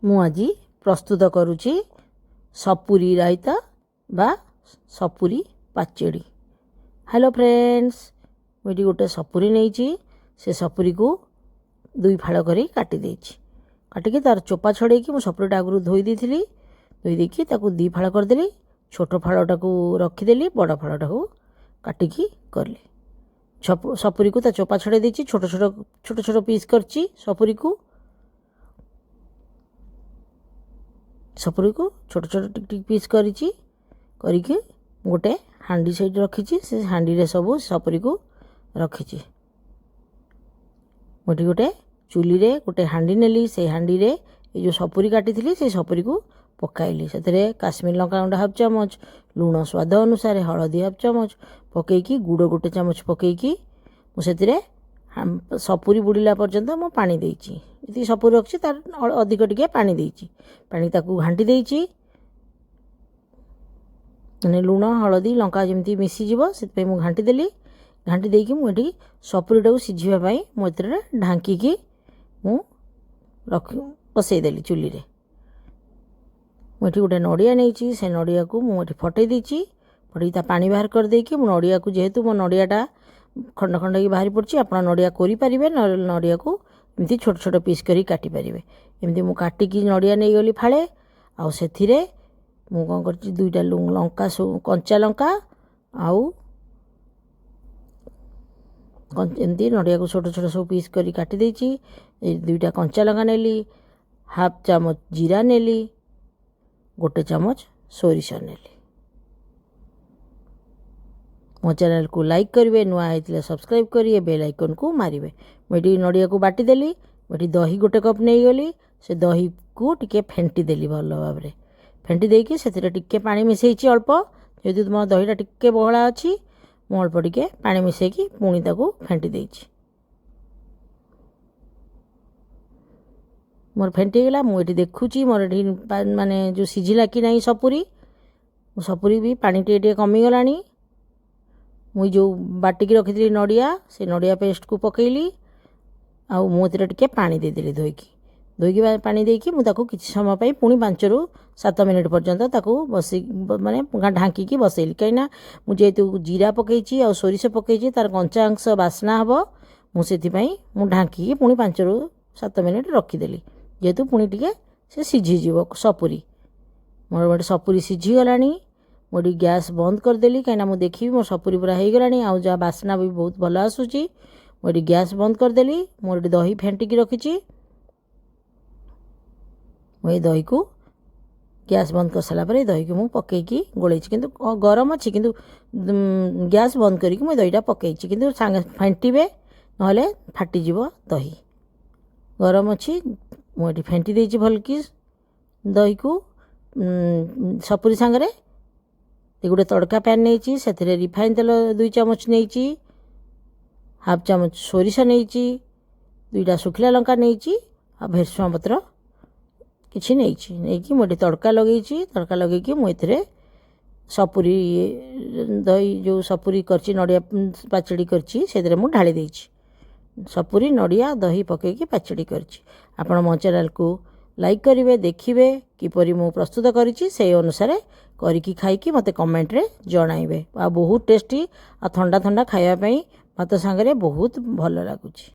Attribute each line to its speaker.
Speaker 1: ମୁଁ ଆଜି ପ୍ରସ୍ତୁତ କରୁଛି ସପୁରୀ ରାଇତା ବା ସପୁରୀ ପାଚେଡ଼ି। ହ୍ୟାଲୋ ଫ୍ରେଣ୍ଡସ୍, ମୁଁ ଏଠି ଗୋଟେ ସପୁରୀ ନେଇଛି। ସେ ସପୁରୀକୁ ଦୁଇ ଫାଳ କରି କାଟି ଦେଇଛି। କାଟିକି ତାର ଚୋପା ଛଡ଼େଇକି ମୁଁ ସପୁରୀଟା ଆଗରୁ ଧୋଇ ଦେଇଥିଲି। ଧୋଇ ଦେଇକି ତାକୁ ଦୁଇ ଫାଳ କରିଦେଲି। ଛୋଟ ଫାଳଟାକୁ ରଖିଦେଲି, ବଡ଼ ଫାଳଟାକୁ କାଟିକି କଲି। ସପୁରୀକୁ ତା ଚୋପା ଛଡ଼େଇ ଦେଇଛି। ଛୋଟ ଛୋଟ ପିସ୍ କରିଛି ସପୁରୀକୁ ଛୋଟ ଟିକ ଟିକ ପିସ୍ କରିକି ଗୋଟେ ହାଣ୍ଡି ସାଇଡ଼ ରଖିଛି। ସେ ହାଣ୍ଡିରେ ସବୁ ସପୁରୀକୁ ରଖିଛି। ମୁଁ ଏଠି ଗୋଟେ ଚୁଲିରେ ଗୋଟେ ହାଣ୍ଡି ନେଲି। ସେଇ ହାଣ୍ଡିରେ ଏଇ ଯେଉଁ ସପୁରୀ କାଟିଥିଲି ସେଇ ସପୁରୀକୁ ପକାଇଲି। ସେଥିରେ କାଶ୍ମୀର ଲଙ୍କାଗୁଣ୍ଡ ହାଫ୍ ଚାମଚ, ଲୁଣ ସ୍ୱାଦ ଅନୁସାରେ, ହଳଦୀ ହାଫ୍ ଚାମଚ ପକାଇକି, ଗୁଡ଼ ଗୋଟେ ଚାମଚ ପକାଇକି ମୁଁ ସେଥିରେ ସପୁରୀ ବୁଡ଼ିଲା ପର୍ଯ୍ୟନ୍ତ ମୁଁ ପାଣି ଦେଇଛି। ଯେତିକି ସପୁରୀ ରଖିଛି ତାର ଅଧିକ ଟିକେ ପାଣି ଦେଇଛି। ପାଣି ତାକୁ ଘାଣ୍ଟି ଦେଇଛି, ମାନେ ଲୁଣ ହଳଦୀ ଲଙ୍କା ଯେମିତି ମିଶିଯିବ ସେଥିପାଇଁ ମୁଁ ଘାଣ୍ଟି ଦେଲି। ଘାଣ୍ଟି ଦେଇକି ମୁଁ ଏଠି ସପୁରୀଟାକୁ ସିଝିବା ପାଇଁ ମୁଁ ଏଥିରେ ଢାଙ୍କିକି ମୁଁ ବସେଇଦେଲି ଚୁଲିରେ। ମୁଁ ଏଠି ଗୋଟେ ନଡ଼ିଆ ନେଇଛି। ସେ ନଡ଼ିଆକୁ ମୁଁ ଏଠି ଫଟେଇ ଦେଇଛି। ଫଟେଇ ତା ପାଣି ବାହାର କରିଦେଇକି ମୁଁ ନଡ଼ିଆକୁ, ଯେହେତୁ ମୋ ନଡ଼ିଆଟା ଖଣ୍ଡ ଖଣ୍ଡ ହେଇକି ବାହାରି ପଡ଼ୁଛି, ଆପଣ ନଡ଼ିଆ କୋରିପାରିବେ, ନଡ଼ିଆକୁ ଏମିତି ଛୋଟ ଛୋଟ ପିସ୍ କରି କାଟିପାରିବେ। ଏମିତି ମୁଁ କାଟିକି ନଡ଼ିଆ ନେଇଗଲି ଫାଳେ। ଆଉ ସେଥିରେ ମୁଁ କ'ଣ କରିଛି, ଦୁଇଟା ଲଙ୍କା, କଞ୍ଚା ଲଙ୍କା, ଆଉ ଏମିତି ନଡ଼ିଆକୁ ଛୋଟ ଛୋଟ ସବୁ ପିସ୍ କରି କାଟି ଦେଇଛି। ଏଇ ଦୁଇଟା କଞ୍ଚା ଲଙ୍କା ନେଲି, ହାଫ୍ ଚାମଚ ଜିରା ନେଲି, ଗୋଟେ ଚାମଚ ସୋରିଷ ନେଲି। ମୋ ଚ୍ୟାନେଲକୁ ଲାଇକ୍ କରିବେ, ନୂଆ ହେଇଥିଲେ ସବସ୍କ୍ରାଇବ୍ କରିବେ, ବେଲ୍ ଆଇକନ୍କୁ ମାରିବେ। ମୁଁ ଏଠି ନଡ଼ିଆକୁ ବାଟିଦେଲି। ମୁଁ ଏଠି ଦହି ଗୋଟେ କପ୍ ନେଇଗଲି। ସେ ଦହିକୁ ଟିକେ ଫେଣ୍ଟି ଦେଲି ଭଲ ଭାବରେ। ଫେଣ୍ଟି ଦେଇକି ସେଥିରେ ଟିକେ ପାଣି ମିଶାଇଛି ଅଳ୍ପ। ଯେହେତୁ ମୋ ଦହିଟା ଟିକେ ବହଳା ଅଛି, ମୁଁ ଅଳ୍ପ ଟିକେ ପାଣି ମିଶାଇକି ପୁଣି ତାକୁ ଫେଣ୍ଟି ଦେଇଛି। ମୋର ଫେଣ୍ଟି ହେଇଗଲା। ମୁଁ ଏଠି ଦେଖୁଛି ମୋର ଏଠି ମାନେ ଯେଉଁ ସିଝିଲା କି ନାହିଁ ସପୁରୀ ବି ପାଣି ଟିକେ କମିଗଲାଣି। ମୁଁ ଯେଉଁ ବାଟିକି ରଖିଥିଲି ନଡ଼ିଆ, ସେ ନଡ଼ିଆ ପେଷ୍ଟକୁ ପକାଇଲି। ଆଉ ମୁଁ ଏଥିରେ ଟିକେ ପାଣି ଦେଇଦେଲି ଧୋଇକି ପାଣି ଦେଇକି ମୁଁ ତାକୁ କିଛି ସମୟ ପାଇଁ ପୁଣି 5ରୁ 7 ମିନିଟ୍ ପର୍ଯ୍ୟନ୍ତ ତାକୁ ମାନେ ଢାଙ୍କିକି ବସେଇଲି। କାହିଁକିନା ମୁଁ ଯେହେତୁ ଜିରା ପକାଇଛି ଆଉ ସୋରିଷ ପକାଇଛି, ତାର କଞ୍ଚା ଅଂଶ ବାସ୍ନା ହେବ। ମୁଁ ସେଥିପାଇଁ ମୁଁ ଢାଙ୍କିକି ପୁଣି 5ରୁ 7 ମିନିଟ୍ ରଖିଦେଲି। ଯେହେତୁ ପୁଣି ଟିକେ ସେ ସିଝିଯିବ ସପୁରୀ। ମୋର ଗୋଟେ ସପୁରୀ ସିଝିଗଲାଣି। ମୁଁ ଏଠି ଗ୍ୟାସ୍ ବନ୍ଦ କରିଦେଲି, କାହିଁକିନା ମୁଁ ଦେଖିବି ମୋ ସପୁରୀ ପୁରା ହେଇଗଲାଣି। ଆଉ ଯାହା ବାସ୍ନା ବି ବହୁତ ଭଲ ଆସୁଛି। ମୁଁ ଏଠି ଗ୍ୟାସ୍ ବନ୍ଦ କରିଦେଲି। ମୁଁ ଏଠି ଦହି ଫେଣ୍ଟିକି ରଖିଛି। ମୁଁ ଏଇ ଦହିକୁ ଗ୍ୟାସ୍ ବନ୍ଦ କରିସାରିଲା ପରେ ଏଇ ଦହିକୁ ମୁଁ ପକାଇକି ଗୋଳେଇଛି। କିନ୍ତୁ ଗରମ ଅଛି, କିନ୍ତୁ ଗ୍ୟାସ୍ ବନ୍ଦ କରିକି ମୁଁ ଦହିଟା ପକାଇଛି। କିନ୍ତୁ ଫେଣ୍ଟିବେ, ନହେଲେ ଫାଟିଯିବ ଦହି। ଗରମ ଅଛି। ମୁଁ ଏଠି ଫେଣ୍ଟି ଦେଇଛି ଭଲକି ଦହିକୁ ସପୁରୀ ସାଙ୍ଗରେ। ଗୋଟେ ତଡ଼କା ପ୍ୟାନ୍ ନେଇଛି। ସେଥିରେ ରିଫାଇନ୍ ତେଲ 2 ଚାମଚ ନେଇଛି, ହାଫ୍ ଚାମଚ ସୋରିଷ ନେଇଛି, 2ଟା ଶୁଖିଲା ଲଙ୍କା ନେଇଛି, ଆଉ ଭେସୁଙ୍ଗା ପତ୍ର କିଛି ନେଇକି ମୁଁ ଏଠି ତଡ଼କା ଲଗେଇଛି। ତଡ଼କା ଲଗେଇକି ମୁଁ ଏଥିରେ ସପୁରୀ ଦହି ଯେଉଁ ସପୁରୀ କରିଛି, ନଡ଼ିଆ ପାଚେଡ଼ି କରିଛି, ସେଥିରେ ମୁଁ ଢାଳି ଦେଇଛି। ସପୁରୀ ନଡ଼ିଆ ଦହି ପକାଇକି ପାଚେଡ଼ି କରିଛି। ଆପଣ ମୋ ଚ୍ୟାନେଲକୁ ଲାଇକ୍ କରିବେ, ଦେଖିବେ କିପରି ମୁଁ ପ୍ରସ୍ତୁତ କରିଛି। ସେହି ଅନୁସାରେ କରିକି ଖାଇକି ମୋତେ କମେଣ୍ଟରେ ଜଣାଇବେ। ଆଉ ବହୁତ ଟେଷ୍ଟି, ଆଉ ଥଣ୍ଡା ଖାଇବା ପାଇଁ ଭାତ ସାଙ୍ଗରେ ବହୁତ ଭଲ ଲାଗୁଛି।